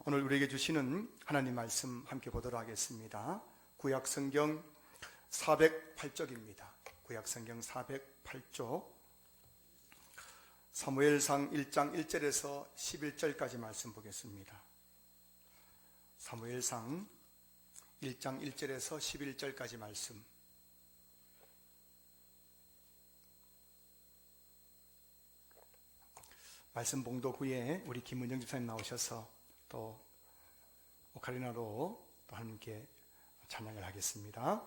오늘 우리에게 주시는 하나님 말씀 함께 보도록 하겠습니다. 구약성경 408쪽입니다. 구약성경 408쪽 사무엘상 1장 1절에서 11절까지 말씀 보겠습니다. 사무엘상 1장 1절에서 11절까지 말씀. 말씀 봉독 후에 우리 김은정 집사님 나오셔서 또 오카리나로 또 함께 찬양을 하겠습니다.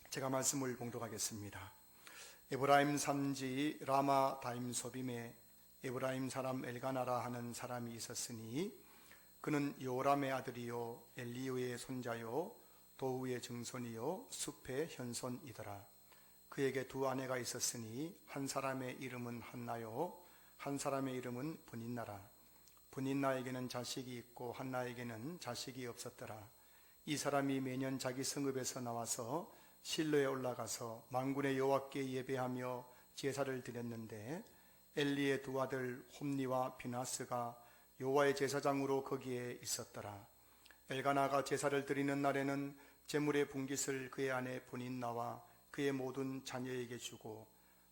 제가 말씀을 봉독하겠습니다. 에브라임 산지 라마 다임소빔에 에브라임 사람 엘가나라 하는 사람이 있었으니 그는 요람의 아들이요 엘리우의 손자요 도우의 증손이요 숲의 현손이더라. 그에게 두 아내가 있었으니 한 사람의 이름은 한나요 한 사람의 이름은 브닌나라. 브닌나에게는 자식이 있고 한나에게는 자식이 없었더라. 이 사람이 매년 자기 성읍에서 나와서 실로에 올라가서 만군의 여호와께 예배하며 제사를 드렸는데 엘리의 두 아들 홈니와 비나스가 여호와의 제사장으로 거기에 있었더라. 엘가나가 제사를 드리는 날에는 제물의 분깃을 그의 아내 브닌나와 그의 모든 자녀에게 주고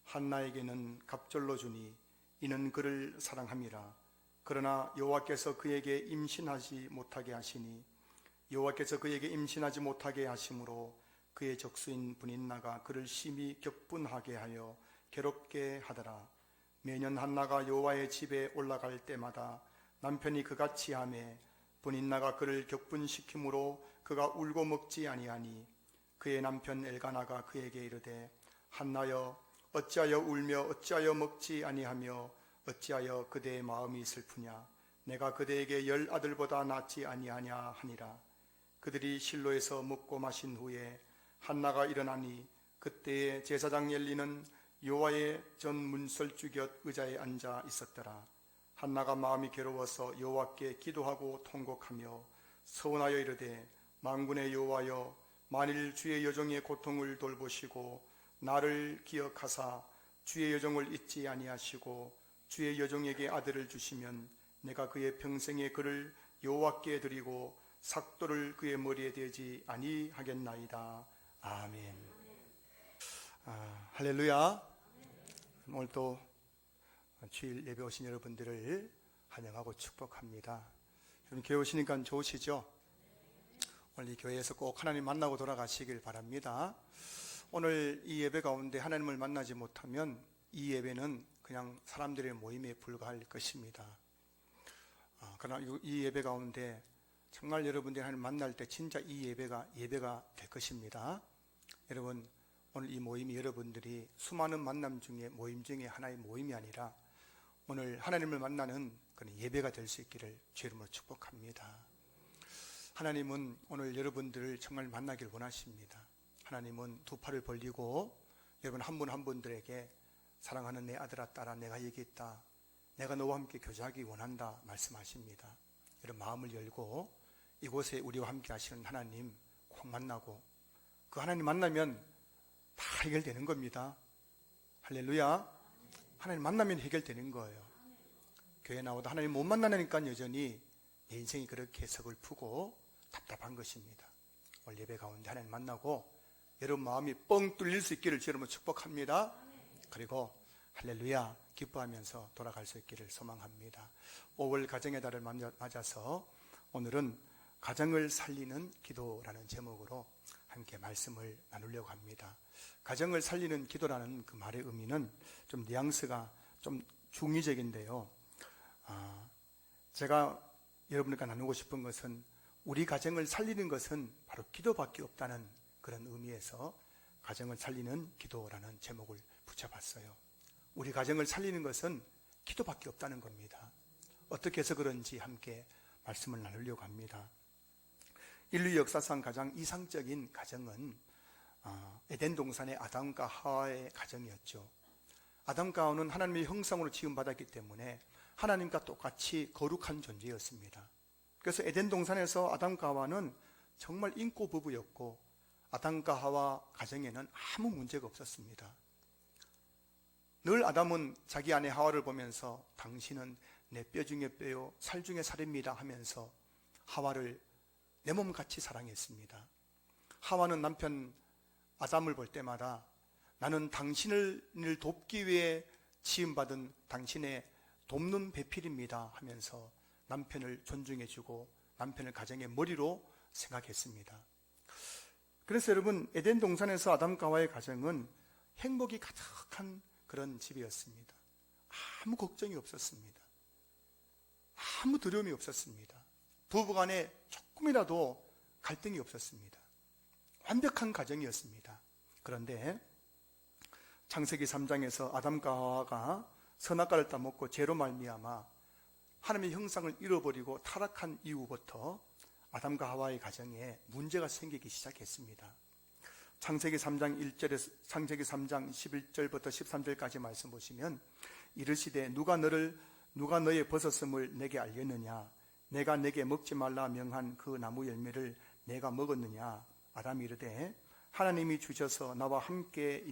한나에게는 갑절로 주니 이는 그를 사랑함이라. 그러나 여호와께서 그에게 임신하지 못하게 하시니 여호와께서 그에게 임신하지 못하게 하심으로 그의 적수인 브닌나가 그를 심히 격분하게 하여 괴롭게 하더라. 매년 한나가 여호와의 집에 올라갈 때마다 남편이 그같이 하매 브닌나가 그를 격분시키므로 그가 울고 먹지 아니하니 그의 남편 엘가나가 그에게 이르되 한나여 어찌하여 울며 어찌하여 먹지 아니하며 어찌하여 그대의 마음이 슬프냐. 내가 그대에게 10 아들보다 낫지 아니하냐 하니라. 그들이 실로에서 먹고 마신 후에 한나가 일어나니 그때에 제사장 엘리는 여호와의 전 문설주 곁 의자에 앉아 있었더라. 한나가 마음이 괴로워서 여호와께 기도하고 통곡하며 서원하여 이르되 만군의 여호와여 만일 주의 여종의 고통을 돌보시고 나를 기억하사 주의 여종을 잊지 아니하시고 주의 여종에게 아들을 주시면 내가 그의 평생에 그를 여호와께 드리고 삭도를 그의 머리에 대지 아니하겠나이다. 아멘. 할렐루야. 오늘 또 주일 예배 오신 여러분들을 환영하고 축복합니다. 여러분 교회 오시니까 좋으시죠? 오늘 이 교회에서 꼭 하나님 만나고 돌아가시길 바랍니다. 오늘 이 예배 가운데 하나님을 만나지 못하면 이 예배는 그냥 사람들의 모임에 불과할 것입니다. 그러나 이 예배 가운데 정말 여러분들이 하나님 만날 때 진짜 이 예배가 될 것입니다. 여러분 오늘 이 모임이 여러분들이 수많은 만남 중에 모임 중에 하나의 모임이 아니라 오늘 하나님을 만나는 그런 예배가 될 수 있기를 주의 이름으로 축복합니다. 하나님은 오늘 여러분들을 정말 만나길 원하십니다. 하나님은 두 팔을 벌리고 여러분 한 분 한 분들에게 사랑하는 내 아들아 딸아 내가 여기 있다. 내가 너와 함께 교제하기 원한다 말씀하십니다. 여러분 마음을 열고 이곳에 우리와 함께 하시는 하나님 꼭 만나고 그 하나님 만나면 다 해결되는 겁니다. 할렐루야. 하나님 만나면 해결되는 거예요. 교회 나오다 하나님 못 만나니까 여전히 내 인생이 그렇게 서글프고 답답한 것입니다. 오늘 예배 가운데 하나님 만나고 여러분 마음이 뻥 뚫릴 수 있기를 여러분 축복합니다. 그리고 할렐루야 기뻐하면서 돌아갈 수 있기를 소망합니다. 5월 가정의 달을 맞아서 오늘은 가정을 살리는 기도라는 제목으로 함께 말씀을 나누려고 합니다. 가정을 살리는 기도라는 그 말의 의미는 좀 뉘앙스가 좀 중의적인데요. 제가 여러분들과 나누고 싶은 것은 우리 가정을 살리는 것은 바로 기도밖에 없다는 그런 의미에서 가정을 살리는 기도라는 제목을 붙여봤어요. 우리 가정을 살리는 것은 기도밖에 없다는 겁니다. 어떻게 해서 그런지 함께 말씀을 나누려고 합니다. 인류 역사상 가장 이상적인 가정은 에덴 동산의 아담과 하와의 가정이었죠. 아담과 하와는 하나님의 형상으로 지음받았기 때문에 하나님과 똑같이 거룩한 존재였습니다. 그래서 에덴 동산에서 아담과 하와는 정말 인고 부부였고 아담과 하와 가정에는 아무 문제가 없었습니다. 늘 아담은 자기 아내 하와를 보면서 당신은 내 뼈 중에 뼈요 살 중에 살입니다 하면서 하와를 내 몸같이 사랑했습니다. 하와는 남편 아담을 볼 때마다 나는 당신을 돕기 위해 지음받은 당신의 돕는 배필입니다 하면서 남편을 존중해주고 남편을 가정의 머리로 생각했습니다. 그래서 여러분, 에덴 동산에서 아담과 하와의 가정은 행복이 가득한 그런 집이었습니다. 아무 걱정이 없었습니다. 아무 두려움이 없었습니다. 부부간에 조금이라도 갈등이 없었습니다. 완벽한 가정이었습니다. 그런데 창세기 3장에서 아담과 하와가 선악과를 따먹고 죄로 말미암아 하나님의 형상을 잃어버리고 타락한 이후부터 아담과 하와의 가정에 문제가 생기기 시작했습니다. 창세기 3장 1절에서 창세기 3장 11절부터 13절까지 말씀 보시면 이르시되 누가 너의 벗었음을 내게 알렸느냐? 내가 내게 먹지 말라 명한 그 나무 열매를 내가 먹었느냐? 아담이 이르되 하나님이 주셔서 나와 함께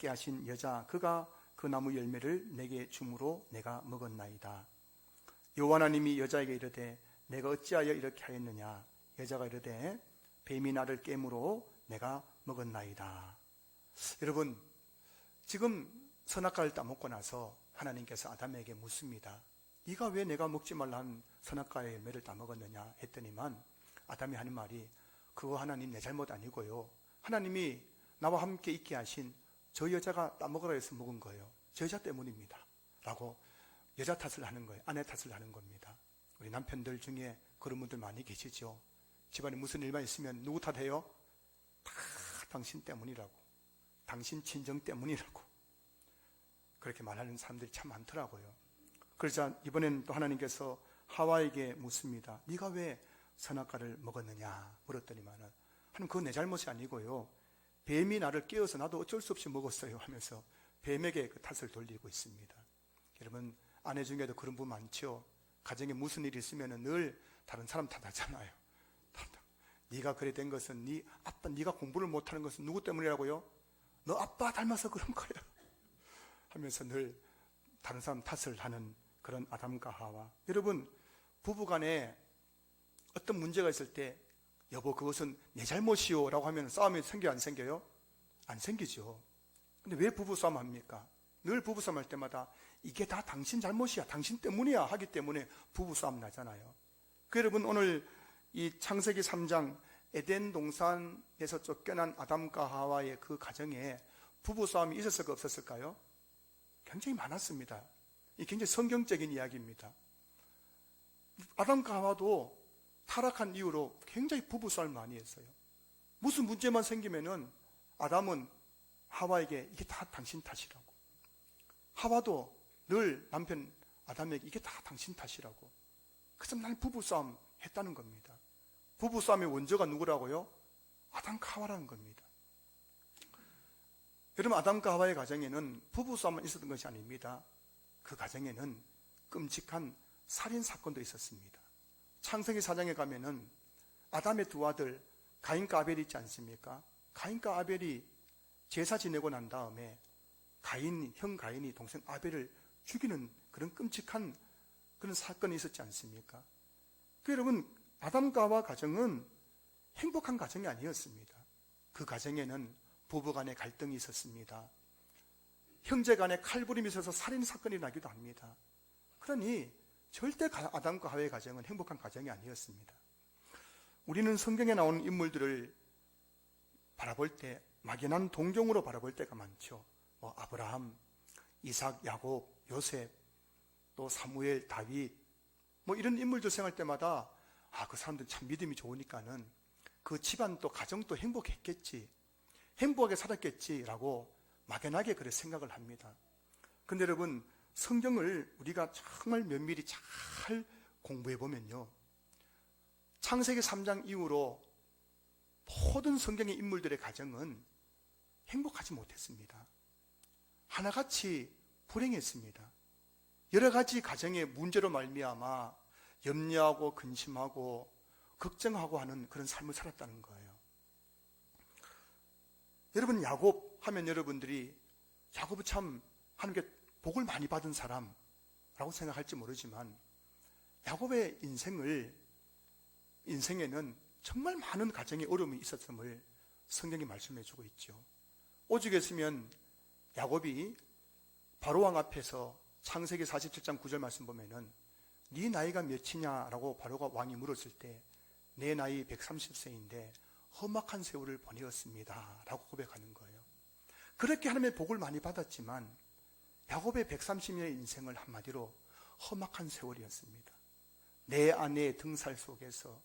하신 여자 그가 그 나무 열매를 내게 주므로 내가 먹었나이다. 여호와 하나님이 여자에게 이르되 내가 어찌하여 이렇게 하였느냐? 여자가 이르되 뱀이 나를 깨므로 내가 먹었나이다. 여러분, 지금 선악과를 따먹고 나서 하나님께서 아담에게 묻습니다. 네가 왜 내가 먹지 말라 한 선악과의 열매를 따먹었느냐 했더니만 아담이 하는 말이 그거 하나님 내 잘못 아니고요, 하나님이 나와 함께 있게 하신 저 여자가 따먹으라 해서 먹은 거예요. 저 여자 때문입니다 라고 여자 탓을 하는 거예요. 아내 탓을 하는 겁니다. 우리 남편들 중에 그런 분들 많이 계시죠. 집안에 무슨 일만 있으면 누구 탓해요? 다 당신 때문이라고, 당신 친정 때문이라고 그렇게 말하는 사람들이 참 많더라고요. 그러자 이번엔 또 하나님께서 하와에게 묻습니다. 네가 왜 선악과를 먹었느냐 물었더니만은 하나님 그건 내 잘못이 아니고요, 뱀이 나를 깨워서 나도 어쩔 수 없이 먹었어요 하면서 뱀에게 그 탓을 돌리고 있습니다. 여러분, 아내 중에도 그런 분 많죠. 가정에 무슨 일이 있으면 늘 다른 사람 탓하잖아요. 네가 그래 된 것은 네 아빠, 네가 공부를 못하는 것은 누구 때문이라고요? 너 아빠 닮아서 그런 거야 하면서 늘 다른 사람 탓을 하는 그런 아담과 하와. 여러분, 부부간에 어떤 문제가 있을 때 여보 그것은 내 잘못이요 라고 하면 싸움이 생겨요, 안 생겨요? 안 생기죠. 근데 왜 부부싸움 합니까? 늘 부부싸움 할 때마다 이게 다 당신 잘못이야, 당신 때문이야 하기 때문에 부부싸움 나잖아요. 그 여러분, 오늘 이 창세기 3장 에덴 동산에서 쫓겨난 아담과 하와의 그 가정에 부부싸움이 있었을까 없었을까요? 굉장히 많았습니다. 이 굉장히 성경적인 이야기입니다. 아담과 하와도 타락한 이후로 굉장히 부부싸움을 많이 했어요. 무슨 문제만 생기면은 아담은 하와에게 이게 다 당신 탓이라고, 하와도 늘 남편 아담에게 이게 다 당신 탓이라고. 그래서 난 부부싸움 했다는 겁니다. 부부싸움의 원조가 누구라고요? 아담과 하와라는 겁니다. 여러분, 아담과 하와의 가정에는 부부싸움만 있었던 것이 아닙니다. 그 가정에는 끔찍한 살인사건도 있었습니다. 창세기 4장에 가면은 아담의 두 아들 가인과 아벨이 있지 않습니까? 가인과 아벨이 제사 지내고 난 다음에 형 가인이 동생 아벨을 죽이는 그런 끔찍한 그런 사건이 있었지 않습니까? 그 여러분, 아담과 하와 가정은 행복한 가정이 아니었습니다. 그 가정에는 부부 간의 갈등이 있었습니다. 형제 간의 칼부림이 있어서 살인사건이 나기도 합니다. 그러니 절대 아담과 하와의 가정은 행복한 가정이 아니었습니다. 우리는 성경에 나오는 인물들을 바라볼 때 막연한 동정으로 바라볼 때가 많죠. 아브라함, 이삭, 야곱, 요셉, 또 사무엘, 다윗, 이런 인물들 생각할 때마다 그 사람들 참 믿음이 좋으니까는 그 집안 또 가정 또 행복했겠지, 행복하게 살았겠지라고 막연하게 그렇게 생각을 합니다. 그런데 여러분, 성경을 우리가 정말 면밀히 잘 공부해 보면요, 창세기 3장 이후로 모든 성경의 인물들의 가정은 행복하지 못했습니다. 하나같이 불행했습니다. 여러 가지 가정의 문제로 말미암아 염려하고 근심하고 걱정하고 하는 그런 삶을 살았다는 거예요. 여러분, 야곱 하면 여러분들이 야곱은 참 하나님께 복을 많이 받은 사람라고 생각할지 모르지만 야곱의 인생을 인생에는 정말 많은 가정의 어려움이 있었음을 성경이 말씀해 주고 있죠. 오죽했으면 야곱이 바로왕 앞에서 창세기 47장 9절 말씀 보면은 네 나이가 몇이냐라고 바로가 왕이 물었을 때 내 나이 130세인데 험악한 세월을 보내었습니다 라고 고백하는 거예요. 그렇게 하나님의 복을 많이 받았지만 야곱의 130년의 인생을 한마디로 험악한 세월이었습니다. 내 아내의 등살 속에서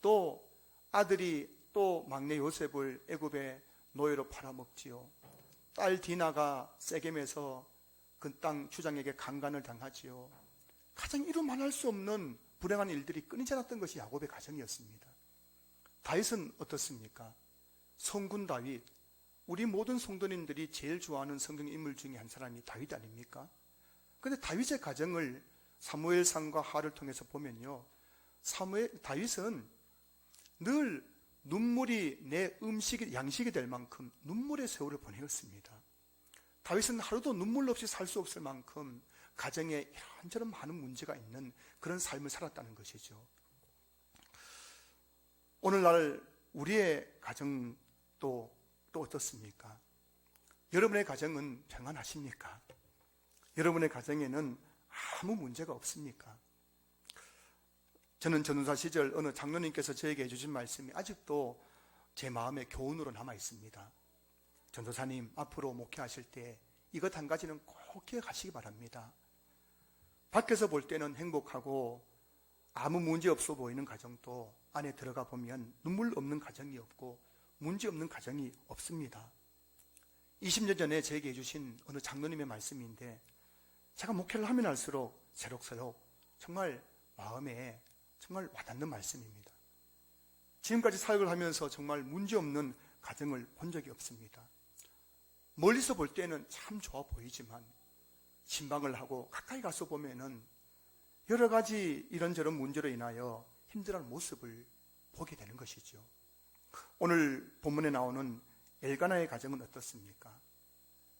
또 아들이 또 막내 요셉을 애굽의 노예로 팔아먹지요. 딸 디나가 세겜에서 그 땅 주장에게 강간을 당하지요. 가장 이루 말할 수 없는 불행한 일들이 끊이지 않았던 것이 야곱의 가정이었습니다. 다윗은 어떻습니까? 성군 다윗, 우리 모든 성도님들이 제일 좋아하는 성경 인물 중에 한 사람이 다윗 아닙니까? 그런데 다윗의 가정을 사무엘상과 하를 통해서 보면요, 다윗은 늘 눈물이 내 양식이 될 만큼 눈물의 세월을 보내었습니다. 다윗은 하루도 눈물 없이 살 수 없을 만큼 가정에 이런저런 많은 문제가 있는 그런 삶을 살았다는 것이죠. 오늘날 우리의 가정도 또 어떻습니까? 여러분의 가정은 평안하십니까? 여러분의 가정에는 아무 문제가 없습니까? 저는 전도사 시절 어느 장로님께서 저에게 해주신 말씀이 아직도 제 마음에 교훈으로 남아 있습니다. 전도사님, 앞으로 목회하실 때 이것 한 가지는 꼭 기억하시기 바랍니다. 밖에서 볼 때는 행복하고 아무 문제 없어 보이는 가정도 안에 들어가 보면 눈물 없는 가정이 없고 문제 없는 가정이 없습니다. 20년 전에 저에게 해주신 어느 장로님의 말씀인데 제가 목회를 하면 할수록 새록새록 정말 마음에 정말 와닿는 말씀입니다. 지금까지 사역을 하면서 정말 문제없는 가정을 본 적이 없습니다. 멀리서 볼 때는 참 좋아 보이지만 신방을 하고 가까이 가서 보면은 여러 가지 이런저런 문제로 인하여 힘들어하는 모습을 보게 되는 것이죠. 오늘 본문에 나오는 엘가나의 가정은 어떻습니까?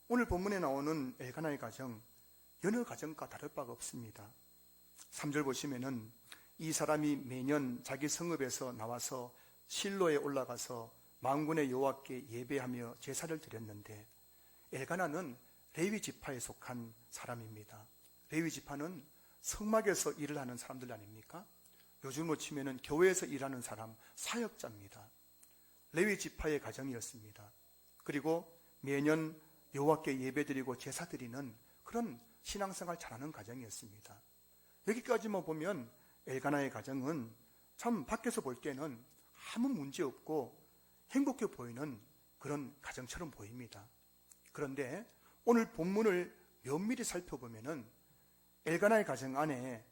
오늘 본문에 나오는 엘가나의 가정, 여느 가정과 다를 바가 없습니다. 3절 보시면은 이 사람이 매년 자기 성읍에서 나와서 실로에 올라가서 만군의 여호와께 예배하며 제사를 드렸는데, 엘가나는 레위 지파에 속한 사람입니다. 레위 지파는 성막에서 일을 하는 사람들 아닙니까? 요즘으로 치면은 교회에서 일하는 사람, 사역자입니다. 레위 지파의 가정이었습니다. 그리고 매년 여호와께 예배드리고 제사드리는 그런 신앙생활 잘하는 가정이었습니다. 여기까지만 보면 엘가나의 가정은 참 밖에서 볼 때는 아무 문제 없고 행복해 보이는 그런 가정처럼 보입니다. 그런데 오늘 본문을 면밀히 살펴보면은 엘가나의 가정 안에는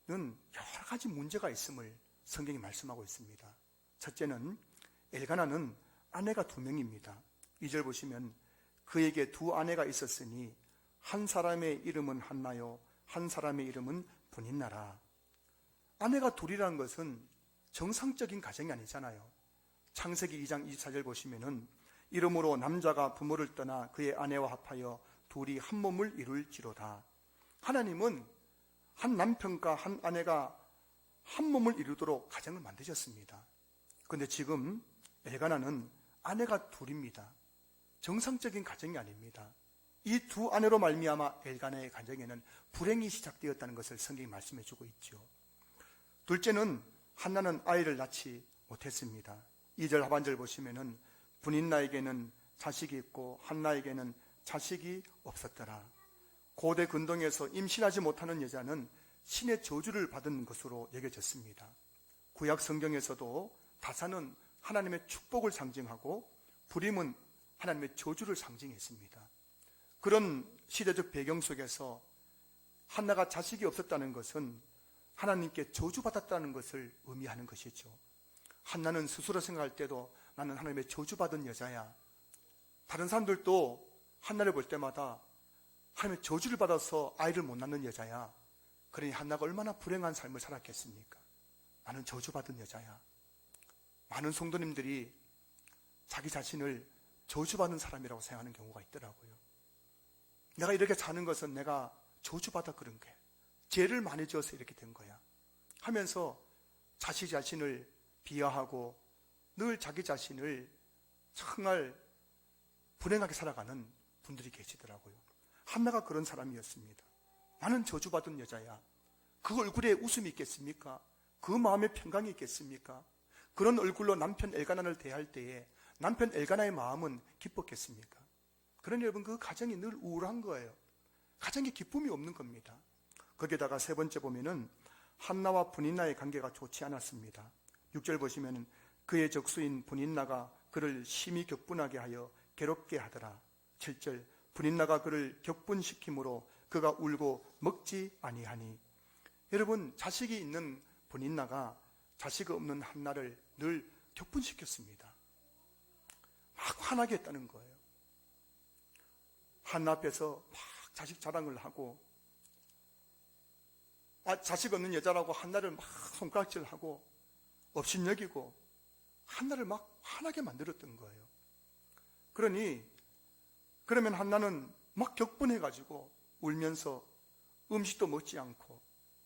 여러 가지 문제가 있음을 성경이 말씀하고 있습니다. 첫째는 엘가나는 아내가 2명입니다. 2절 보시면 그에게 2 아내가 있었으니 한 사람의 이름은 한나요 한 사람의 이름은 분인나라. 아내가 둘이라는 것은 정상적인 가정이 아니잖아요. 창세기 2장 24절 보시면은 이러므로 남자가 부모를 떠나 그의 아내와 합하여 둘이 한 몸을 이룰지로다. 하나님은 한 남편과 한 아내가 한 몸을 이루도록 가정을 만드셨습니다. 그런데 지금 엘가나는 아내가 둘입니다. 정상적인 가정이 아닙니다. 이 2 아내로 말미암아 엘가나의 가정에는 불행이 시작되었다는 것을 성경이 말씀해 주고 있죠. 둘째는 한나는 아이를 낳지 못했습니다. 2절 하반절 보시면은 분인나에게는 자식이 있고 한나에게는 자식이 없었더라. 고대 근동에서 임신하지 못하는 여자는 신의 저주를 받은 것으로 여겨졌습니다. 구약 성경에서도 다사는 하나님의 축복을 상징하고 불임은 하나님의 저주를 상징했습니다. 그런 시대적 배경 속에서 한나가 자식이 없었다는 것은 하나님께 저주받았다는 것을 의미하는 것이죠. 한나는 스스로 생각할 때도 나는 하나님의 저주받은 여자야. 다른 사람들도 한나를 볼 때마다 하나님의 저주를 받아서 아이를 못 낳는 여자야. 그러니 한나가 얼마나 불행한 삶을 살았겠습니까? 나는 저주받은 여자야. 많은 성도님들이 자기 자신을 저주받은 사람이라고 생각하는 경우가 있더라고요. 내가 이렇게 사는 것은 내가 저주받아 그런 거야. 죄를 많이 지어서 이렇게 된 거야 하면서 자기 자신을 비하하고 늘 자기 자신을 정말 불행하게 살아가는 분들이 계시더라고요. 한나가 그런 사람이었습니다. 나는 저주받은 여자야. 그 얼굴에 웃음이 있겠습니까? 그 마음에 평강이 있겠습니까? 그런 얼굴로 남편 엘가나를 대할 때에 남편 엘가나의 마음은 기뻤겠습니까? 그러니 여러분, 그 가정이 늘 우울한 거예요. 가정에 기쁨이 없는 겁니다. 거기에다가 세 번째 보면은 한나와 분인나의 관계가 좋지 않았습니다. 6절 보시면은 그의 적수인 분인나가 그를 심히 격분하게 하여 괴롭게 하더라. 7절 분인나가 그를 격분시키므로 그가 울고 먹지 아니하니. 여러분, 자식이 있는 분인나가 자식 없는 한나를 늘 격분시켰습니다. 막 화나게 했다는 거예요. 한나 앞에서 막 자식 자랑을 하고, 자식 없는 여자라고 한나를 막 손가락질하고 업신여기고 한나를 막 화나게 만들었던 거예요. 그러면 한나는 막 격분해가지고 울면서 음식도 먹지 않고,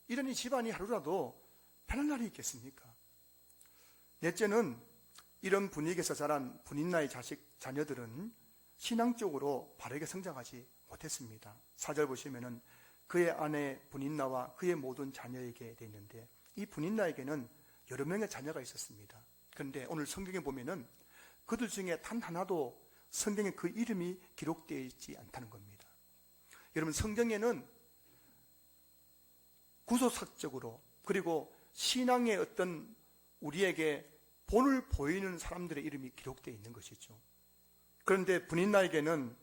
이러니 집안이 하루라도 편한 날이 있겠습니까? 넷째는 이런 분위기에서 자란 분인나의 자녀들은 신앙적으로 바르게 성장하지 못했습니다. 4절 보시면은 그의 아내 분인나와 그의 모든 자녀에게 되어 있는데, 이 분인나에게는 여러 명의 자녀가 있었습니다. 그런데 오늘 성경에 보면은 그들 중에 단 하나도 성경에 그 이름이 기록되어 있지 않다는 겁니다. 여러분, 성경에는 구조학적으로 그리고 신앙의 어떤 우리에게 본을 보이는 사람들의 이름이 기록되어 있는 것이죠. 그런데 분인나에게는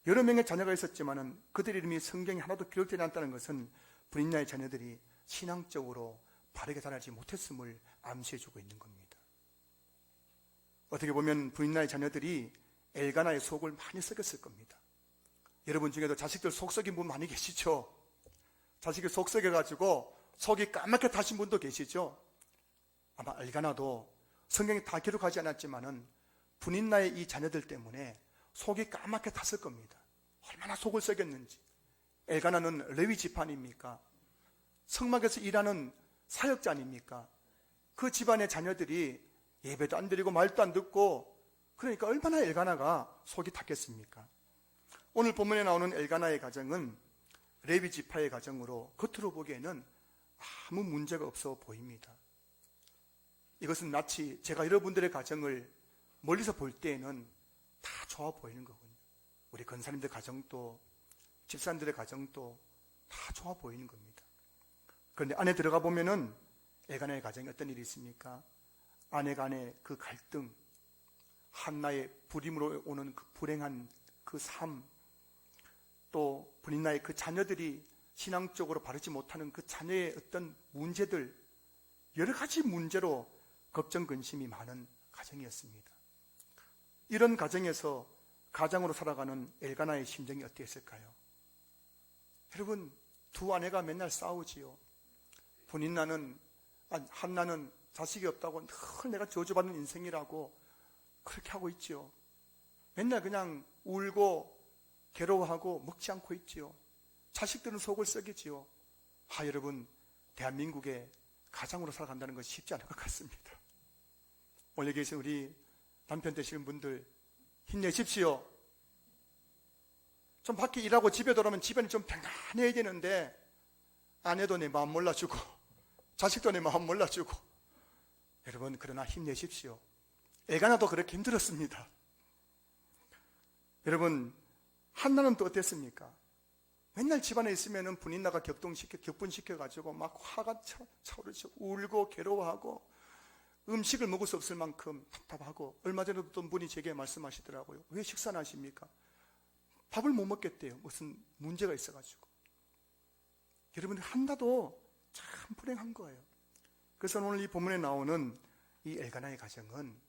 여러 명의 자녀가 있었지만은 그들 이름이 성경에 하나도 기록되지 않았다는 것은 분인나의 자녀들이 신앙적으로 바르게 자라지 못했음을 암시해주고 있는 겁니다. 어떻게 보면 분인나의 자녀들이 엘가나의 속을 많이 썩였을 겁니다. 여러분 중에도 자식들 속 썩인 분 많이 계시죠? 자식이 속 썩여가지고 속이 까맣게 타신 분도 계시죠? 아마 엘가나도 성경에 다 기록하지 않았지만은 분인나의 이 자녀들 때문에 속이 까맣게 탔을 겁니다. 얼마나 속을 썩였는지. 엘가나는 레위 지파입니까? 성막에서 일하는 사역자 아닙니까? 그 집안의 자녀들이 예배도 안 드리고 말도 안 듣고, 그러니까 얼마나 엘가나가 속이 탔겠습니까? 오늘 본문에 나오는 엘가나의 가정은 레위 지파의 가정으로 겉으로 보기에는 아무 문제가 없어 보입니다. 이것은 마치 제가 여러분들의 가정을 멀리서 볼 때에는 다 좋아 보이는 거군요. 우리 권사님들 가정도 집사님들의 가정도 다 좋아 보이는 겁니다. 그런데 안에 들어가 보면은 엘가나의 가정에 어떤 일이 있습니까? 아내 간의 그 갈등, 한나의 불임으로 오는 그 불행한 그 삶, 또 분인나의 그 자녀들이 신앙적으로 바르지 못하는 그 자녀의 어떤 문제들, 여러 가지 문제로 걱정 근심이 많은 가정이었습니다. 이런 가정에서 가장으로 살아가는 엘가나의 심정이 어땠을까요? 여러분, 두 아내가 맨날 싸우지요. 한나는 자식이 없다고 늘 내가 저주받는 인생이라고 그렇게 하고 있지요. 맨날 그냥 울고 괴로워하고 먹지 않고 있지요. 자식들은 속을 썩이지요. 여러분, 대한민국에 가장으로 살아간다는 것이 쉽지 않을 것 같습니다. 오늘 여기 계신 우리 남편 되시는 분들 힘내십시오. 좀 밖에 일하고 집에 돌아오면 집안이 좀 평안해야 되는데, 아내도 내 마음 몰라주고 자식도 내 마음 몰라주고. 여러분, 그러나 힘내십시오. 엘가나도 그렇게 힘들었습니다. 여러분, 한나는 또 어땠습니까? 맨날 집안에 있으면 분인나가 격분시켜가지고 막 화가 차오르죠. 울고 괴로워하고 음식을 먹을 수 없을 만큼 답답하고, 얼마 전에도 어떤 분이 제게 말씀하시더라고요. 왜 식사 안 하십니까? 밥을 못 먹겠대요. 무슨 문제가 있어가지고. 여러분, 한나도 참 불행한 거예요. 그래서 오늘 이 본문에 나오는 이 엘가나의 가정은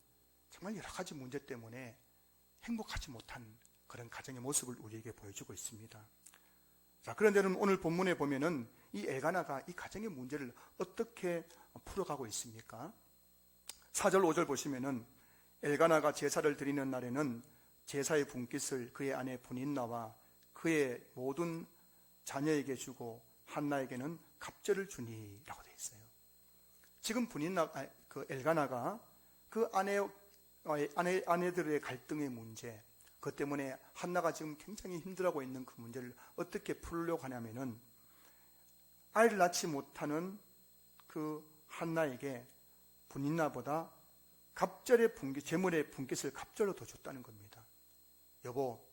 정말 여러 가지 문제 때문에 행복하지 못한 그런 가정의 모습을 우리에게 보여주고 있습니다. 자, 그런데 오늘 본문에 보면은 이 엘가나가 이 가정의 문제를 어떻게 풀어가고 있습니까? 4절 5절 보시면은 엘가나가 제사를 드리는 날에는 제사의 분깃을 그의 아내 분인나와 그의 모든 자녀에게 주고 한나에게는 갑절을 주니라고 되어 있어요. 지금 그 엘가나가 그 아내들의 갈등의 문제, 그것 때문에 한나가 지금 굉장히 힘들어하고 있는 그 문제를 어떻게 풀려고 하냐면은 아이를 낳지 못하는 그 한나에게 분인나보다 재물의 분깃을 갑절로 더 줬다는 겁니다. 여보,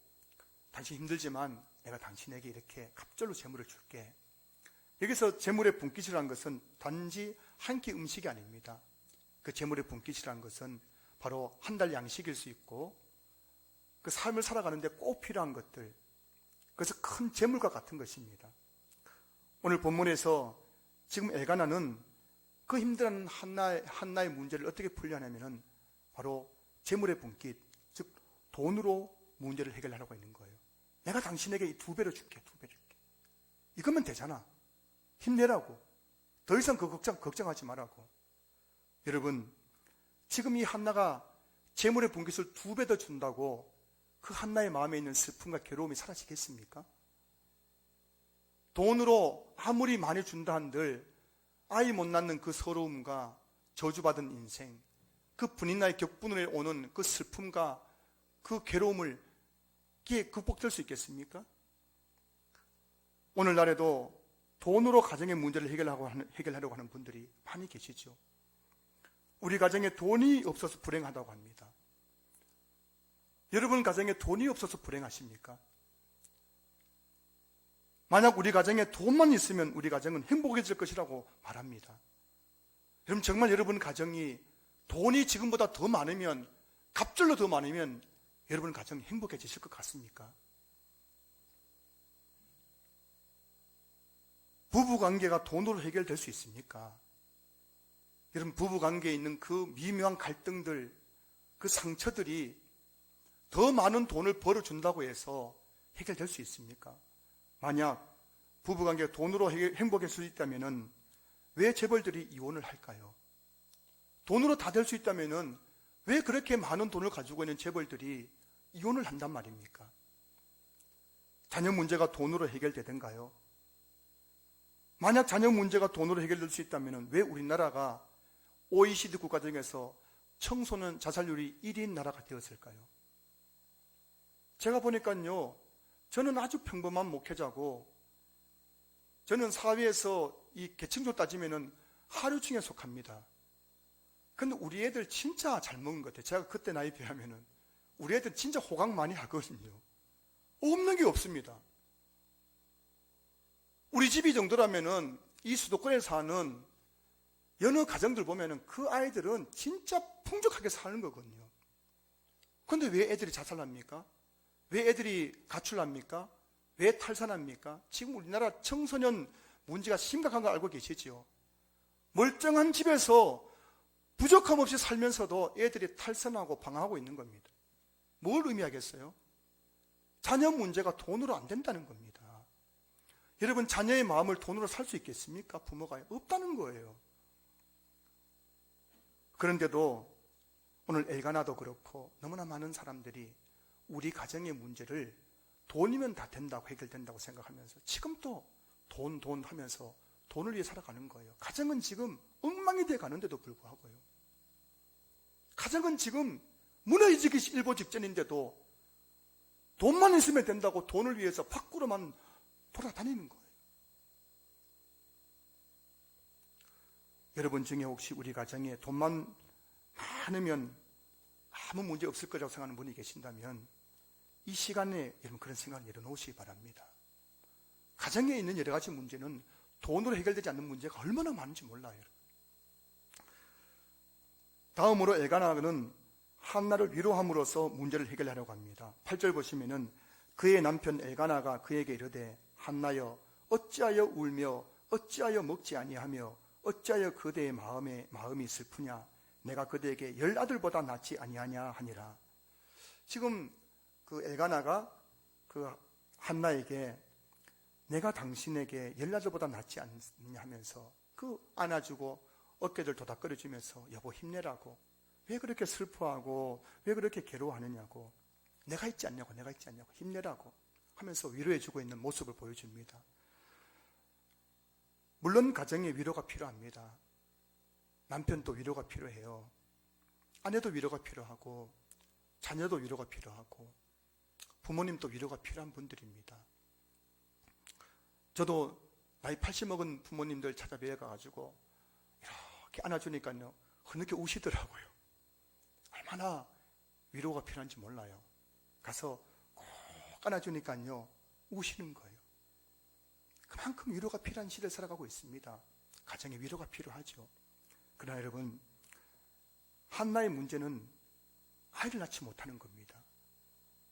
당신 힘들지만 내가 당신에게 이렇게 갑절로 재물을 줄게. 여기서 재물의 분깃이라는 것은 단지 한 끼 음식이 아닙니다. 그 재물의 분깃이라는 것은 바로 한 달 양식일 수 있고 그 삶을 살아가는데 꼭 필요한 것들, 그래서 큰 재물과 같은 것입니다. 오늘 본문에서 지금 엘가나는 그 힘든 한나의 문제를 어떻게 풀려냐면은 바로 재물의 분깃, 즉 돈으로 문제를 해결하려고 있는 거예요. 내가 당신에게 2배로 줄게, 2배 줄게. 이거면 되잖아. 힘내라고. 더 이상 그 걱정하지 말라고. 여러분, 지금 이 한나가 재물의 분깃을 2배 더 준다고 그 한나의 마음에 있는 슬픔과 괴로움이 사라지겠습니까? 돈으로 아무리 많이 준다 한들 아이 못 낳는 그 서러움과 저주받은 인생, 그 분인나의 격분으로 오는 그 슬픔과 그 괴로움을 이게 극복될 수 있겠습니까? 오늘날에도 돈으로 가정의 문제를 해결하려고 하는 분들이 많이 계시죠. 우리 가정에 돈이 없어서 불행하다고 합니다. 여러분 가정에 돈이 없어서 불행하십니까? 만약 우리 가정에 돈만 있으면 우리 가정은 행복해질 것이라고 말합니다. 여러분 정말 여러분 가정이 돈이 지금보다 더 많으면, 갑절로 더 많으면 여러분 가정이 행복해지실 것 같습니까? 부부관계가 돈으로 해결될 수 있습니까? 여러분 부부관계에 있는 그 미묘한 갈등들, 그 상처들이 더 많은 돈을 벌어준다고 해서 해결될 수 있습니까? 만약 부부관계가 돈으로 행복할 수 있다면 왜 재벌들이 이혼을 할까요? 돈으로 다 될 수 있다면 왜 그렇게 많은 돈을 가지고 있는 재벌들이 이혼을 한단 말입니까? 자녀 문제가 돈으로 해결되던가요? 만약 자녀 문제가 돈으로 해결될 수 있다면 왜 우리나라가 OECD 국가 중에서 청소년 자살률이 1위인 나라가 되었을까요? 제가 보니까요, 저는 아주 평범한 목회자고, 저는 사회에서 이 계층조 따지면은 하류층에 속합니다. 근데 우리 애들 진짜 잘 먹은 것 같아요. 제가 그때 나이 비하면은 우리 애들 진짜 호강 많이 하거든요. 없는 게 없습니다. 우리 집이 정도라면은 이 수도권에 사는 여느 가정들 보면은 그 아이들은 진짜 풍족하게 사는 거거든요. 근데 왜 애들이 자살합니까? 왜 애들이 가출합니까? 왜 탈산합니까? 지금 우리나라 청소년 문제가 심각한 거 알고 계시지요? 멀쩡한 집에서 부족함 없이 살면서도 애들이 탈선하고 방황하고 있는 겁니다. 뭘 의미하겠어요? 자녀 문제가 돈으로 안 된다는 겁니다. 여러분 자녀의 마음을 돈으로 살 수 있겠습니까? 부모가 없다는 거예요. 그런데도 오늘 엘가나도 그렇고 너무나 많은 사람들이 우리 가정의 문제를 돈이면 다 된다고 해결된다고 생각하면서 지금도 돈 하면서 돈을 위해 살아가는 거예요. 가정은 지금 엉망이 돼 가는데도 불구하고요. 가정은 지금 무너지기 일보 직전인데도 돈만 있으면 된다고 돈을 위해서 밖으로만 돌아다니는 거예요. 여러분 중에 혹시 우리 가정에 돈만 많으면 아무 문제 없을 거라고 생각하는 분이 계신다면 이 시간에 여러분 그런 생각을 내려놓으시기 바랍니다. 가정에 있는 여러 가지 문제는 돈으로 해결되지 않는 문제가 얼마나 많은지 몰라요. 다음으로 엘가나는 한나를 위로함으로써 문제를 해결하려고 합니다. 8절 보시면은 그의 남편 엘가나가 그에게 이르되 한나여 어찌하여 울며 어찌하여 먹지 아니하며 어찌하여 그대의 마음이 슬프냐 내가 그대에게 10아들보다 낫지 아니하냐 하니라. 지금 그 엘가나가 그 한나에게 내가 당신에게 10아들보다 낫지 않느냐 하면서 그 안아주고 어깨를 도닥거려주면서 여보 힘내라고, 왜 그렇게 슬퍼하고 왜 그렇게 괴로워하느냐고, 내가 있지 않냐고 힘내라고 하면서 위로해주고 있는 모습을 보여줍니다. 물론 가정에 위로가 필요합니다. 남편도 위로가 필요해요. 아내도 위로가 필요하고 자녀도 위로가 필요하고 부모님도 위로가 필요한 분들입니다. 저도 나이 80 먹은 부모님들 찾아뵈어 가지고 이렇게 안아주니까요 흐느껴 우시더라고요. 얼마나 위로가 필요한지 몰라요. 가서 꼭 안아주니까요 우시는 거예요. 그만큼 위로가 필요한 시대를 살아가고 있습니다. 가정에 위로가 필요하죠. 그러나 여러분, 한나의 문제는 아이를 낳지 못하는 겁니다.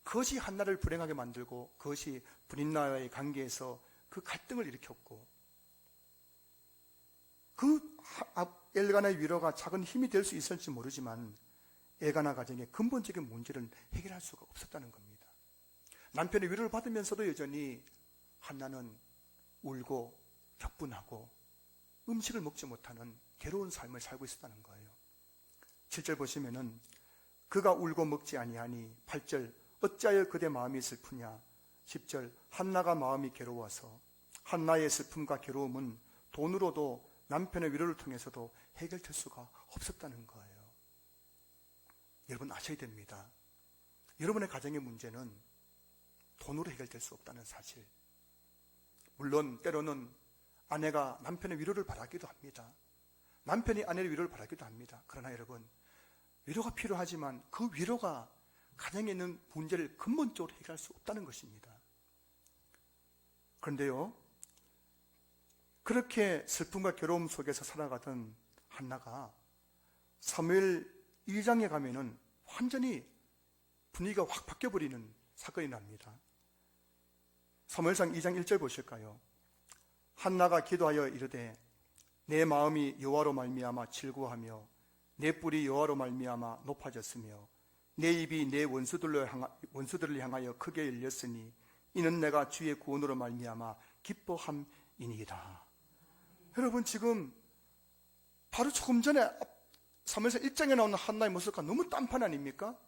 그것이 한나를 불행하게 만들고 그것이 브릿나와의 관계에서 그 갈등을 일으켰고, 그 엘가나의 위로가 작은 힘이 될 수 있을지 모르지만 엘가나 가정의 근본적인 문제를 해결할 수가 없었다는 겁니다. 남편의 위로를 받으면서도 여전히 한나는 울고 격분하고 음식을 먹지 못하는 괴로운 삶을 살고 있었다는 거예요. 7절 보시면은 그가 울고 먹지 아니하니 8절 어찌하여 그대 마음이 슬프냐 10절 한나가 마음이 괴로워서 한나의 슬픔과 괴로움은 돈으로도 남편의 위로를 통해서도 해결될 수가 없었다는 거예요. 여러분 아셔야 됩니다. 여러분의 가정의 문제는 돈으로 해결될 수 없다는 사실. 물론 때로는 아내가 남편의 위로를 바라기도 합니다. 남편이 아내의 위로를 바라기도 합니다. 그러나 여러분, 위로가 필요하지만 그 위로가 가정에 있는 문제를 근본적으로 해결할 수 없다는 것입니다. 그런데요, 그렇게 슬픔과 괴로움 속에서 살아가던 한나가 사무엘 2장에 가면은 완전히 분위기가 확 바뀌어버리는 사건이 납니다. 사무엘상 2장 1절 보실까요? 한나가 기도하여 이르되 내 마음이 여호와로 말미암아 즐거워하며 내 뿔이 여호와로 말미암아 높아졌으며 내 입이 내 원수들을 향하여 크게 열렸으니 이는 내가 주의 구원으로 말미암아 기뻐함이니이다. 여러분 지금 바로 조금 전에 사무엘상 1장에 나오는 한나의 모습과 너무 딴판 아닙니까?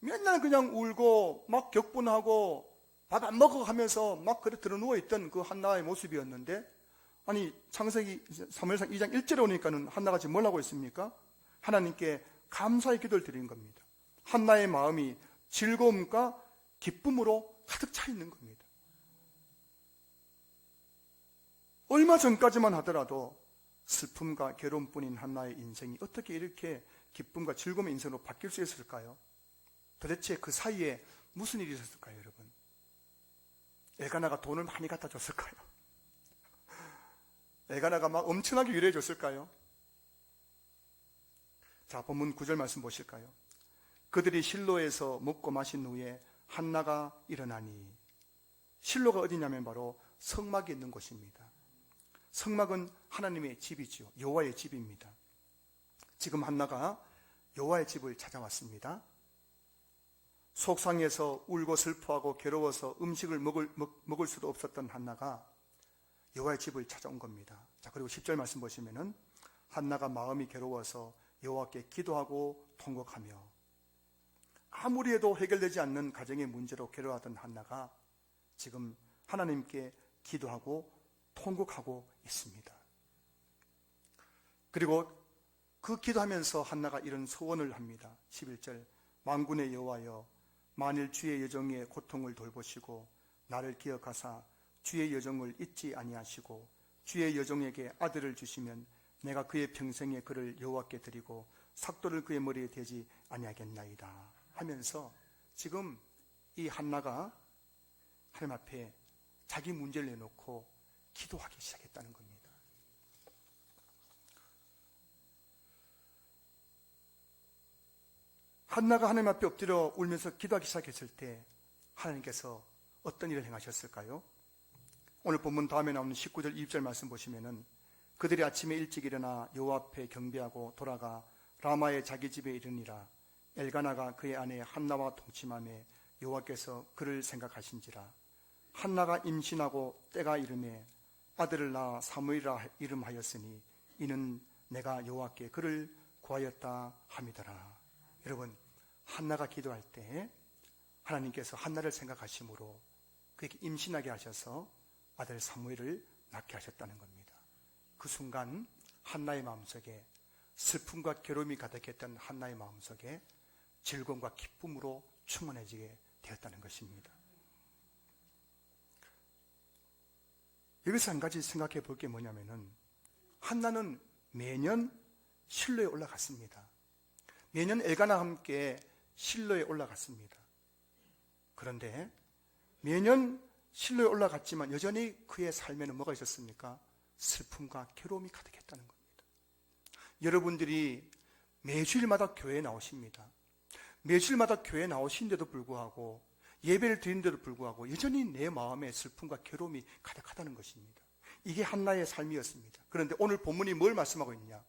맨날 그냥 울고 막 격분하고 밥 안 먹어 하면서 막 그래 들어 누워있던 그 한나의 모습이었는데, 아니 창세기 사무엘상 2장 1절에 오니까는 한나가 지금 뭘 하고 있습니까? 하나님께 감사의 기도를 드리는 겁니다. 한나의 마음이 즐거움과 기쁨으로 가득 차 있는 겁니다. 얼마 전까지만 하더라도 슬픔과 괴로움뿐인 한나의 인생이 어떻게 이렇게 기쁨과 즐거움의 인생으로 바뀔 수 있을까요? 도대체 그 사이에 무슨 일이 있었을까요, 여러분? 엘가나가 돈을 많이 갖다 줬을까요? 엘가나가 막 엄청나게 위로해 줬을까요? 자, 본문 9절 말씀 보실까요? 그들이 실로에서 먹고 마신 후에 한나가 일어나니, 실로가 어디냐면 바로 성막이 있는 곳입니다. 성막은 하나님의 집이죠. 여호와의 집입니다. 지금 한나가 여호와의 집을 찾아왔습니다. 속상해서 울고 슬퍼하고 괴로워서 음식을 먹을 수도 없었던 한나가 여호와의 집을 찾아온 겁니다. 자, 그리고 10절 말씀 보시면은 한나가 마음이 괴로워서 여호와께 기도하고 통곡하며, 아무리 해도 해결되지 않는 가정의 문제로 괴로워하던 한나가 지금 하나님께 기도하고 통곡하고 있습니다. 그리고 그 기도하면서 한나가 이런 소원을 합니다. 11절 만군의 여호와여, 만일 주의 여종의 고통을 돌보시고 나를 기억하사 주의 여종을 잊지 아니하시고 주의 여종에게 아들을 주시면 내가 그의 평생에 그를 여호와께 드리고 삭도를 그의 머리에 대지 아니하겠나이다 하면서 지금 이 한나가 하나님 앞에 자기 문제를 내놓고 기도하기 시작했다는 겁니다. 한나가 하나님 앞에 엎드려 울면서 기도하기 시작했을 때 하나님께서 어떤 일을 행하셨을까요? 오늘 본문 다음에 나오는 19절 20절 말씀 보시면은 그들이 아침에 일찍 일어나 여호와 앞에 경배하고 돌아가 라마의 자기 집에 이르니라. 엘가나가 그의 아내 한나와 동침하매 여호와께서 그를 생각하신지라. 한나가 임신하고 때가 이르매 아들을 낳아 사무엘이라 이름하였으니 이는 내가 여호와께 그를 구하였다 함이더라. 여러분, 한나가 기도할 때 하나님께서 한나를 생각하심으로 그에게 임신하게 하셔서 아들 사무엘을 낳게 하셨다는 겁니다. 그 순간 한나의 마음속에 슬픔과 괴로움이 가득했던 한나의 마음속에 즐거움과 기쁨으로 충만해지게 되었다는 것입니다. 여기서 한 가지 생각해 볼 게 뭐냐면은, 한나는 매년 실로에 올라갔습니다. 매년 엘가나와 함께 실로에 올라갔습니다. 그런데 매년 실로에 올라갔지만 여전히 그의 삶에는 뭐가 있었습니까? 슬픔과 괴로움이 가득했다는 겁니다. 여러분들이 매주일마다 교회에 나오십니다. 매주일마다 교회에 나오신데도 불구하고, 예배를 드리는데도 불구하고 여전히 내 마음에 슬픔과 괴로움이 가득하다는 것입니다. 이게 한나의 삶이었습니다. 그런데 오늘 본문이 뭘 말씀하고 있냐?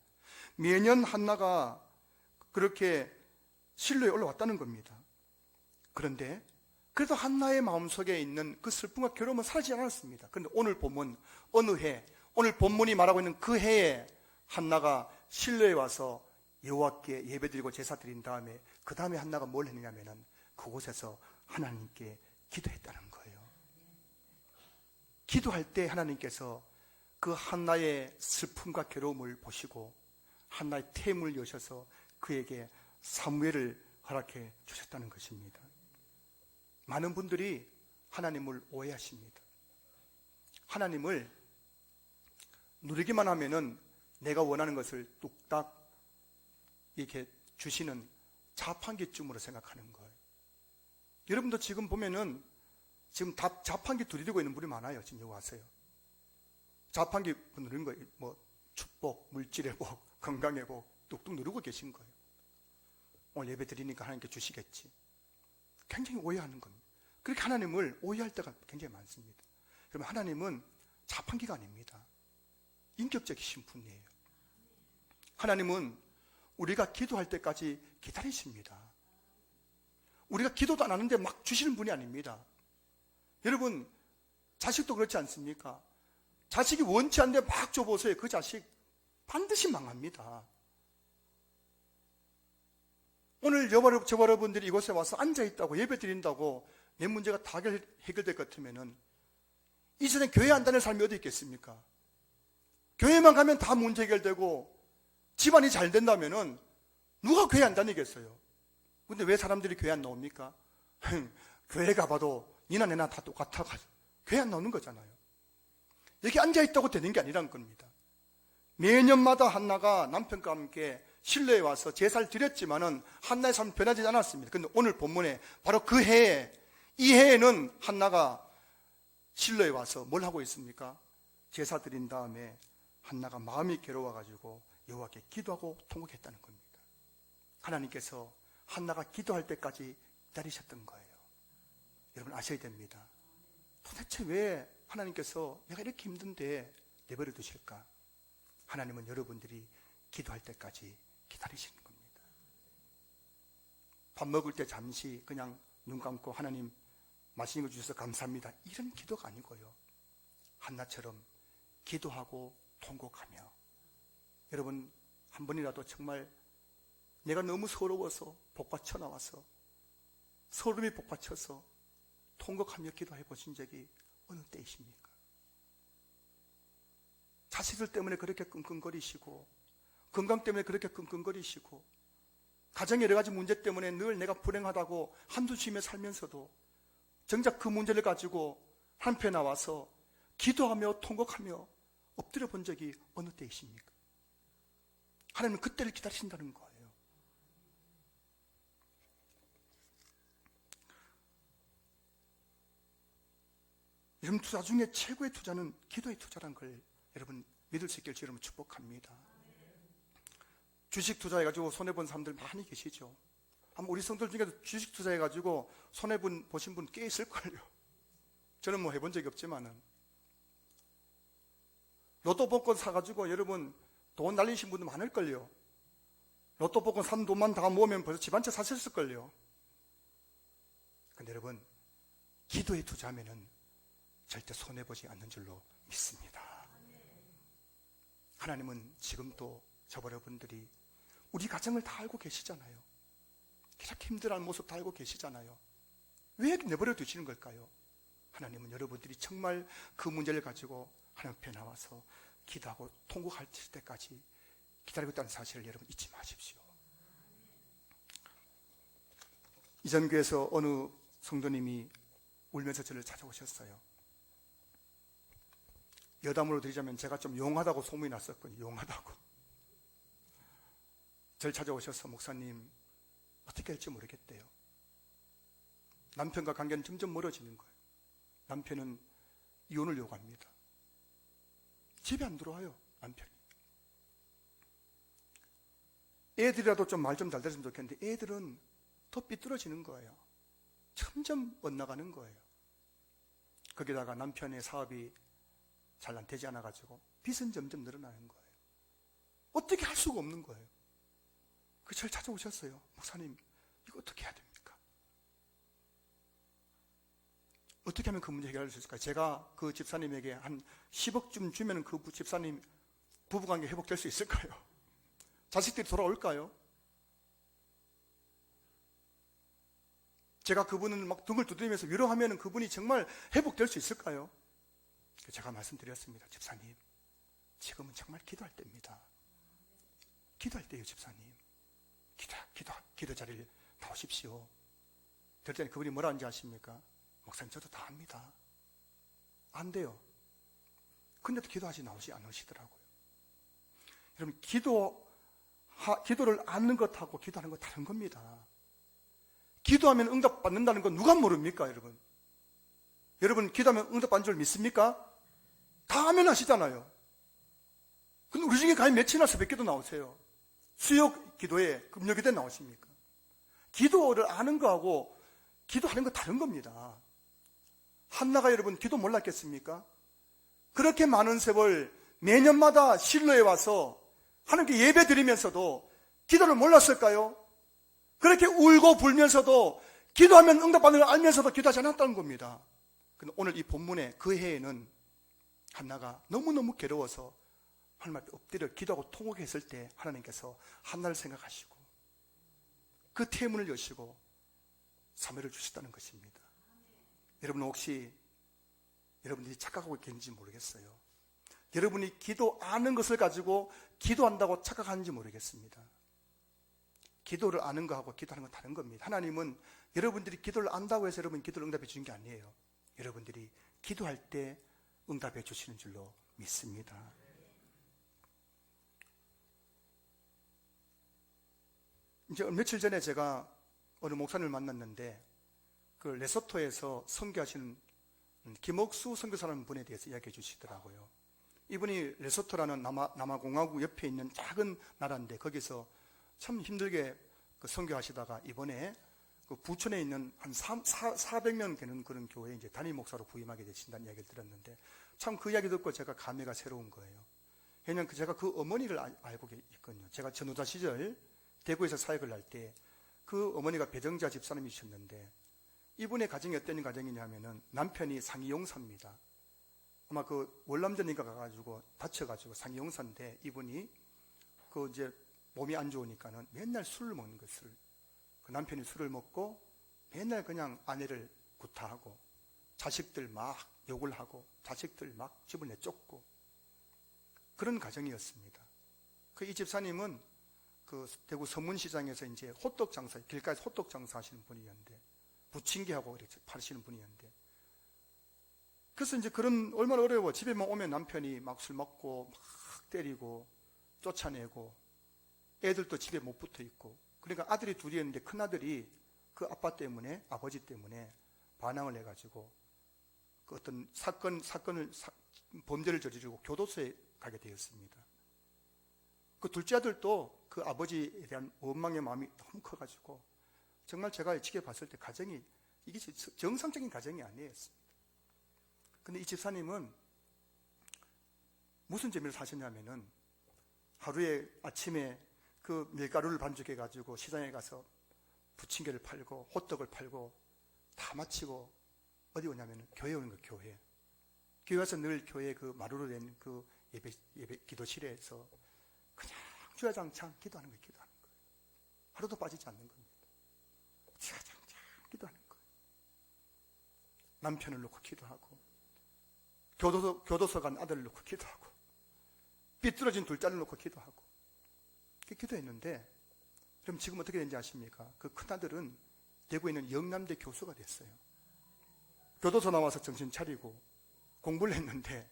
매년 한나가 그렇게 실로에 올라왔다는 겁니다. 그런데 그래도 한나의 마음속에 있는 그 슬픔과 괴로움은 사라지지 않았습니다. 그런데 오늘 본문, 어느 해, 오늘 본문이 말하고 있는 그 해에 한나가 실로에 와서 여호와께 예배드리고 제사 드린 다음에, 그 다음에 한나가 뭘 했느냐면은 그곳에서 하나님께 기도했다는 거예요. 기도할 때 하나님께서 그 한나의 슬픔과 괴로움을 보시고 한나의 템을 여셔서 그에게 사무엘을 허락해 주셨다는 것입니다. 많은 분들이 하나님을 오해하십니다. 하나님을 누리기만 하면은 내가 원하는 것을 뚝딱 이렇게 주시는 자판기쯤으로 생각하는 거예요. 여러분도 지금 보면은 지금 자판기 두드리고 있는 분이 많아요. 지금 여기 와서요. 자판기 누르는 거, 뭐 축복, 물질의 복, 건강의 복 뚝뚝 누르고 계신 거예요. 오늘 예배 드리니까 하나님께 주시겠지. 굉장히 오해하는 겁니다. 그렇게 하나님을 오해할 때가 굉장히 많습니다. 그러면 하나님은 자판기가 아닙니다. 인격적이신 분이에요. 하나님은 우리가 기도할 때까지 기다리십니다. 우리가 기도도 안 하는데 막 주시는 분이 아닙니다. 여러분, 자식도 그렇지 않습니까? 자식이 원치 않는데 막 줘보세요. 그 자식 반드시 망합니다. 오늘 저와 여러분들이 이곳에 와서 앉아있다고 예배 드린다고 내 문제가 다 해결될 것 같으면은 이 세상에 교회 안 다닐 삶이 어디 있겠습니까? 교회만 가면 다 문제 해결되고 집안이 잘 된다면은 누가 교회 안 다니겠어요? 근데 왜 사람들이 교회 안 나옵니까? 교회 가봐도 니나 내나 다 똑같아. 교회 안 나오는 거잖아요. 여기 앉아있다고 되는 게 아니란 겁니다. 매년마다 한나가 남편과 함께 실로에 와서 제사를 드렸지만은 한나의 삶은 변하지 않았습니다. 그런데 오늘 본문에 바로 그 해에, 이 해에는 한나가 실로에 와서 뭘 하고 있습니까? 제사 드린 다음에 한나가 마음이 괴로워가지고 여호와께 기도하고 통곡했다는 겁니다. 하나님께서 한나가 기도할 때까지 기다리셨던 거예요. 여러분 아셔야 됩니다. 도대체 왜 하나님께서 내가 이렇게 힘든데 내버려 두실까? 하나님은 여러분들이 기도할 때까지 기다리시는 겁니다. 밥 먹을 때 잠시 그냥 눈 감고 하나님 맛있는 거 주셔서 감사합니다, 이런 기도가 아니고요, 한나처럼 기도하고 통곡하며, 여러분 한 번이라도 정말 내가 너무 서러워서 복받쳐 나와서 서름이 복받쳐서 통곡하며 기도해 보신 적이 어느 때이십니까? 자식들 때문에 그렇게 끙끙거리시고, 건강 때문에 그렇게 끙끙거리시고, 가정의 여러 가지 문제 때문에 늘 내가 불행하다고 한두 쉬며 살면서도 정작 그 문제를 가지고 한편에 나와서 기도하며 통곡하며 엎드려 본 적이 어느 때이십니까? 하나님은 그때를 기다리신다는 거예요. 여러분, 투자 중에 최고의 투자는 기도의 투자라는 걸 여러분 믿을 수 있길 여러분 축복합니다. 주식 투자해가지고 손해본 사람들 많이 계시죠. 아마 우리 성도들 중에도 주식 투자해가지고 보신 분 꽤 있을걸요. 저는 뭐 해본 적이 없지만은. 로또 복권 사가지고 여러분 돈 날리신 분도 많을걸요. 로또 복권 산 돈만 다 모으면 벌써 집 한 채 사셨을걸요. 근데 여러분, 기도에 투자하면은 절대 손해보지 않는 줄로 믿습니다. 하나님은 지금도 저와 여러분들이 우리 가정을 다 알고 계시잖아요. 그렇게 힘들어하는 모습 다 알고 계시잖아요. 왜 내버려 두시는 걸까요? 하나님은 여러분들이 정말 그 문제를 가지고 하나님 앞에 나와서 기도하고 통곡할 때까지 기다리고 있다는 사실을 여러분 잊지 마십시오. 이전 교회에서 어느 성도님이 울면서 저를 찾아오셨어요. 여담으로 드리자면 제가 좀 용하다고 소문이 났었거든요. 용하다고. 저를 찾아오셔서 목사님 어떻게 할지 모르겠대요. 남편과 관계는 점점 멀어지는 거예요. 남편은 이혼을 요구합니다. 집에 안 들어와요, 남편이. 애들이라도 좀 말 좀 잘 들었으면 좋겠는데 애들은 더 삐뚤어지는 거예요. 점점 엇나가는 거예요. 거기다가 남편의 사업이 잘 안 되지 않아가지고 빚은 점점 늘어나는 거예요. 어떻게 할 수가 없는 거예요. 그 저를 찾아오셨어요. 목사님, 이거 어떻게 해야 됩니까? 어떻게 하면 그 문제 해결할 수 있을까요? 제가 그 집사님에게 한 10억쯤 주면 그 집사님 부부관계 회복될 수 있을까요? 자식들이 돌아올까요? 제가 그분을 막 등을 두드리면서 위로하면 그분이 정말 회복될 수 있을까요? 제가 말씀드렸습니다. 집사님, 지금은 정말 기도할 때입니다. 기도할 때예요, 집사님. 기도 자리를 나오십시오. 그랬더니 그분이 뭐라 하는지 아십니까? 목사님, 저도 다 합니다. 안 돼요. 근데도 기도하지 나오지 않으시더라고요. 여러분, 기도를 않는 것하고 기도하는 건 다른 겁니다. 기도하면 응답 받는다는 건 누가 모릅니까, 여러분? 여러분, 기도하면 응답 받는 줄 믿습니까? 다 아멘 하시잖아요. 근데 우리 중에 과연 몇이나 새벽기도 나오세요? 수요 기도에 금요기도에 나오십니까? 기도를 아는 거하고 기도하는 거 다른 겁니다. 한나가 여러분 기도 몰랐겠습니까? 그렇게 많은 세월 매년마다 실로에 와서 하나님께 예배 드리면서도 기도를 몰랐을까요? 그렇게 울고 불면서도 기도하면 응답받는 걸 알면서도 기도하지 않았다는 겁니다. 근데 오늘 이 본문에 그 해에는 한나가 너무너무 괴로워서 하나님 앞에 엎드려 기도하고 통곡했을 때 하나님께서 한나를 생각하시고 그 태문을 여시고 사매를 주셨다는 것입니다. 여러분, 혹시 여러분들이 착각하고 계신지 모르겠어요. 여러분이 기도하는 것을 가지고 기도한다고 착각하는지 모르겠습니다. 기도를 아는 거하고 기도하는 건 다른 겁니다. 하나님은 여러분들이 기도를 안다고 해서 여러분 기도를 응답해 주는 게 아니에요. 여러분들이 기도할 때 응답해 주시는 줄로 믿습니다. 이제 며칠 전에 제가 어느 목사님을 만났는데 그 레소토에서 선교하시는 김옥수 선교사라는 분에 대해서 이야기해 주시더라고요. 이분이 레소토라는 남아공화국 옆에 있는 작은 나라인데 거기서 참 힘들게 선교하시다가 이번에 그 부천에 있는 한 400명 되는 그런 교회에 이제 담임 목사로 부임하게 되신다는 이야기를 들었는데 참 그 이야기 듣고 제가 감회가 새로운 거예요. 왜냐하면 제가 그 어머니를 알고 있거든요. 제가 전후자 시절 대구에서 사역을 할 때 그 어머니가 배정자 집사님이셨는데 이분의 가정이 어떤 가정이냐면은 남편이 상이용사입니다. 아마 그 월남전인가 가가지고 다쳐가지고 상이용사인데 이분이 그 이제 몸이 안 좋으니까는 맨날 술을 먹는 것을 그 남편이 술을 먹고 맨날 그냥 아내를 구타하고 자식들 막 욕을 하고 자식들 막 집을 내쫓고 그런 가정이었습니다. 그 이 집사님은 그 대구 서문시장에서 이제 호떡 장사, 길가에서 호떡 장사 하시는 분이었는데 부침개하고 이렇게 파시는 분이었는데 그래서 이제 그런 얼마나 어려워. 집에만 오면 남편이 막 술 먹고 막 때리고 쫓아내고 애들도 집에 못 붙어 있고 그러니까 아들이 둘이었는데 큰아들이 그 아빠 때문에 아버지 때문에 반항을 해가지고 그 어떤 범죄를 저지르고 교도소에 가게 되었습니다. 그 둘째 아들도 그 아버지에 대한 원망의 마음이 너무 커가지고 정말 제가 지켜봤을 때 가정이 이게 정상적인 가정이 아니었습니다. 근데 이 집사님은 무슨 재미를 사셨냐면은 하루에 아침에 그 밀가루를 반죽해가지고 시장에 가서 부침개를 팔고 호떡을 팔고 다 마치고 어디 오냐면은 교회 오는 거예요. 교회 와서 늘 교회 그 마루로 된 그 예배 기도실에서 그냥 주야장창 기도하는 거예요. 하루도 빠지지 않는 겁니다. 주야장창 기도하는 거예요. 남편을 놓고 기도하고 교도소 간 아들을 놓고 기도하고 삐뚤어진 둘째를 놓고 기도하고 기도했는데, 그럼 지금 어떻게 된지 아십니까? 그 큰아들은 대구에 있는 영남대 교수가 됐어요. 교도소 나와서 정신 차리고 공부를 했는데,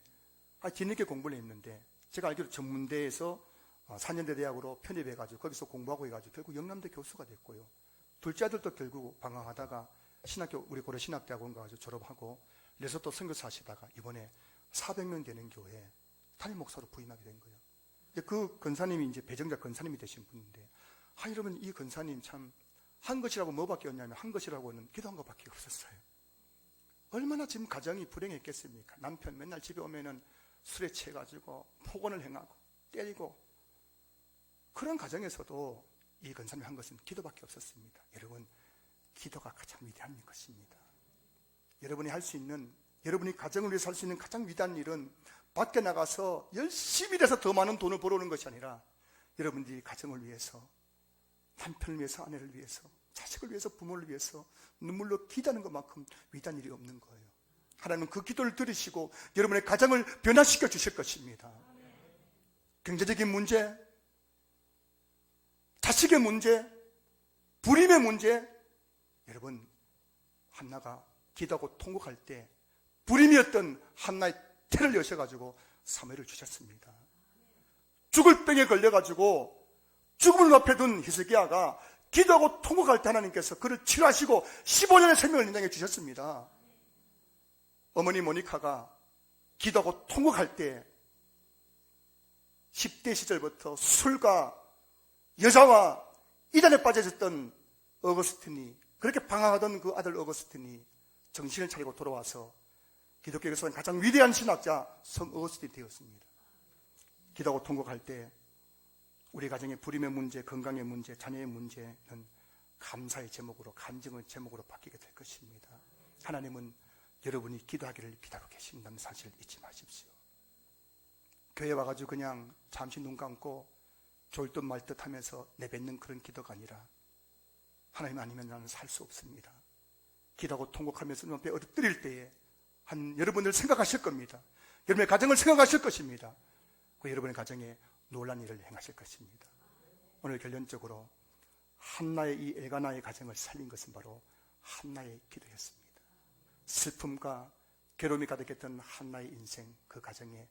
뒤늦게 공부를 했는데, 제가 알기로 전문대에서 4년대 대학으로 편입해가지고 거기서 공부하고 해가지고 결국 영남대 교수가 됐고요. 둘째 아들도 결국 방황하다가 신학교, 우리 고려 신학대학원 가서 졸업하고 레소토 선교사 하시다가 이번에 400명 되는 교회에 담임 목사로 부임하게 된 거예요. 그 권사님이 이제 배정자 권사님이 되신 분인데, 여러분, 이 권사님 참 한 것이라고 뭐밖에 없냐면, 한 것이라고는 기도한 것밖에 없었어요. 얼마나 지금 가정이 불행했겠습니까? 남편 맨날 집에 오면은 술에 취해가지고 폭언을 행하고 때리고, 그런 가정에서도 이 권사님이 한 것은 기도밖에 없었습니다. 여러분, 기도가 가장 위대한 것입니다. 여러분이 할 수 있는, 여러분이 가정을 위해서 할 수 있는 가장 위대한 일은 밖에 나가서 열심히 일해서 더 많은 돈을 벌어오는 것이 아니라, 여러분들이 가정을 위해서, 남편을 위해서, 아내를 위해서, 자식을 위해서, 부모를 위해서 눈물로 기도하는 것만큼 위대한 일이 없는 거예요. 하나님은 그 기도를 들으시고 여러분의 가정을 변화시켜 주실 것입니다. 경제적인 문제, 자식의 문제, 불임의 문제, 여러분, 한나가 기도하고 통곡할 때 불임이었던 한나의 태를 여셔가지고 사무엘을 주셨습니다. 죽을 병에 걸려가지고 죽음을 앞에 둔 히스기야가 기도하고 통곡할 때 하나님께서 그를 치료하시고 15년의 생명을 인정해 주셨습니다. 어머니 모니카가 기도하고 통곡할 때 10대 시절부터 술과 여자와 이단에 빠져있던 어거스틴이, 그렇게 방황하던 그 아들 어거스틴이 정신을 차리고 돌아와서 기독교에서는 가장 위대한 신학자 성 어거스틴이 되었습니다. 기도하고 통곡할 때 우리 가정의 불임의 문제, 건강의 문제, 자녀의 문제는 감사의 제목으로, 간증의 제목으로 바뀌게 될 것입니다. 하나님은 여러분이 기도하기를 기다리고 계신다는 사실을 잊지 마십시오. 교회 와가지고 그냥 잠시 눈 감고 졸 듯 말 듯 하면서 내뱉는 그런 기도가 아니라, 하나님 아니면 나는 살 수 없습니다. 기도하고 통곡하면서 눈앞에 엎드릴 때에 여러분들 생각하실 겁니다. 여러분의 가정을 생각하실 것입니다. 그 여러분의 가정에 놀란 일을 행하실 것입니다. 오늘 결론적으로 한나의 이 엘가나의 가정을 살린 것은 바로 한나의 기도였습니다. 슬픔과 괴로움이 가득했던 한나의 인생, 그 가정에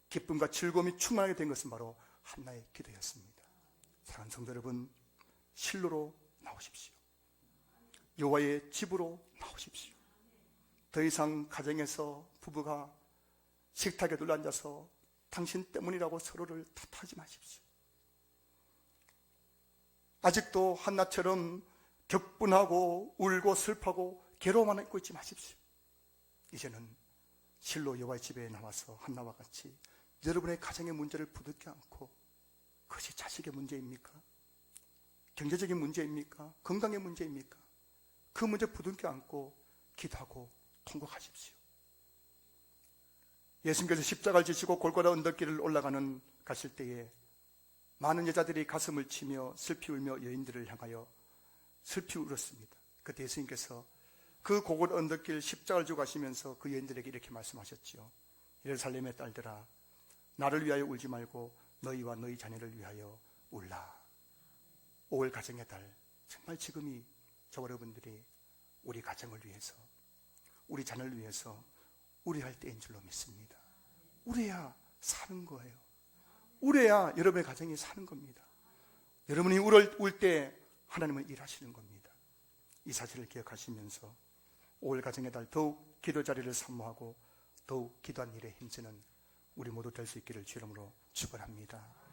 기쁨과 즐거움이 충만하게 된 것은 바로 한나의 기도였습니다. 사랑하는 성도 여러분, 실로로 나오십시오. 여호와의 집으로 나오십시오. 더 이상 가정에서 부부가 식탁에 둘러앉아서 당신 때문이라고 서로를 탓하지 마십시오. 아직도 한나처럼 격분하고 울고 슬퍼하고 괴로워만 안고 있지 마십시오. 이제는 실로 여호와의 집에 나와서 한나와 같이 여러분의 가정의 문제를 부둥켜 안고, 그것이 자식의 문제입니까? 경제적인 문제입니까? 건강의 문제입니까? 그 문제 부둥켜 안고 기도하고 통곡하십시오. 예수님께서 십자가를 지시고 골고다 언덕길을 올라가는 가실 때에 많은 여자들이 가슴을 치며 슬피 울며 여인들을 향하여 슬피 울었습니다. 그때 예수님께서 그 고골 언덕길 십자가를 지고 가시면서 그 여인들에게 이렇게 말씀하셨지요. 예루살렘의 딸들아, 나를 위하여 울지 말고 너희와 너희 자녀를 위하여 울라. 5월 가정의 달, 정말 지금이 저와 여러분들이 우리 가정을 위해서, 우리 자녀를 위해서 우려할 때인 줄로 믿습니다. 우려야 사는 거예요. 우려야 여러분의 가정이 사는 겁니다. 여러분이 울 때 하나님은 일하시는 겁니다. 이 사실을 기억하시면서 5월 가정의 달 더욱 기도 자리를 사모하고 더욱 기도한 일에 힘쓰는 우리 모두 될 수 있기를 주의 이름으로 축원합니다.